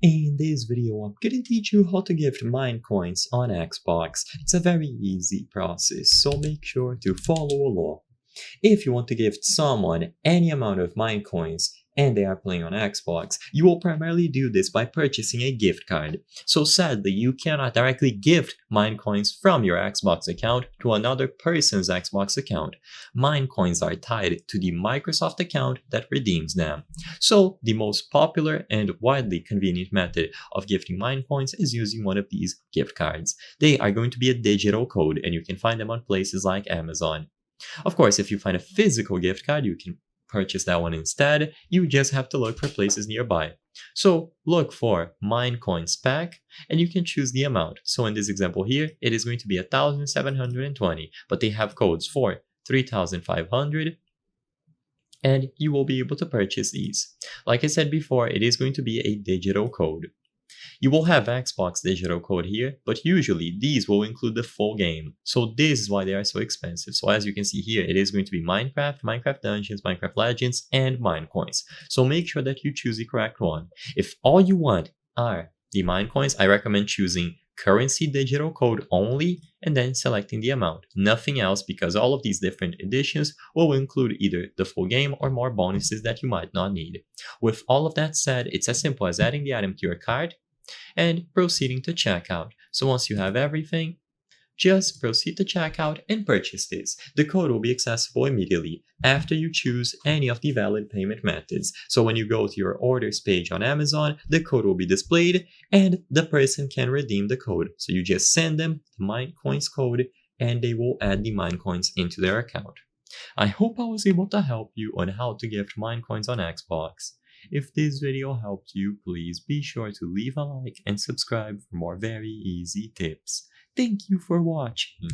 In this video, I'm going to teach you how to gift Minecoins on Xbox. It's a very easy process, so make sure to follow along. If you want to gift someone any amount of Minecoins and they are playing on Xbox, you will primarily do this by purchasing a gift card. So sadly, you cannot directly gift Minecoins from your Xbox account to another person's Xbox account. Minecoins are tied to the Microsoft account that redeems them. So the most popular and widely convenient method of gifting Minecoins is using one of these gift cards. They are going to be a digital code and you can find them on places like Amazon. Of course, if you find a physical gift card, you can purchase that one instead. You just have to look for places nearby. So look for Minecoins pack and you can choose the amount. So in this example here, it is going to be 1,720, but they have codes for 3,500 and you will be able to purchase these. Like I said before, it is going to be a digital code. You will have Xbox digital code here, but usually these will include the full game. So this is why they are so expensive. So as you can see here, it is going to be Minecraft, Minecraft Dungeons, Minecraft Legends, and Minecoins. So make sure that you choose the correct one. If all you want are the Minecoins, I recommend choosing currency digital code only and then selecting the amount. Nothing else, because all of these different editions will include either the full game or more bonuses that you might not need. With all of that said, it's as simple as adding the item to your card and proceeding to checkout. So once you have everything, just proceed to checkout and purchase this. The code will be accessible immediately after you choose any of the valid payment methods. So when you go to your orders page on Amazon, the code will be displayed and the person can redeem the code. So you just send them the Minecoins code and they will add the Minecoins into their account. I hope I was able to help you on how to gift Minecoins on Xbox. If this video helped you, please be sure to leave a like and subscribe for more very easy tips. Thank you for watching.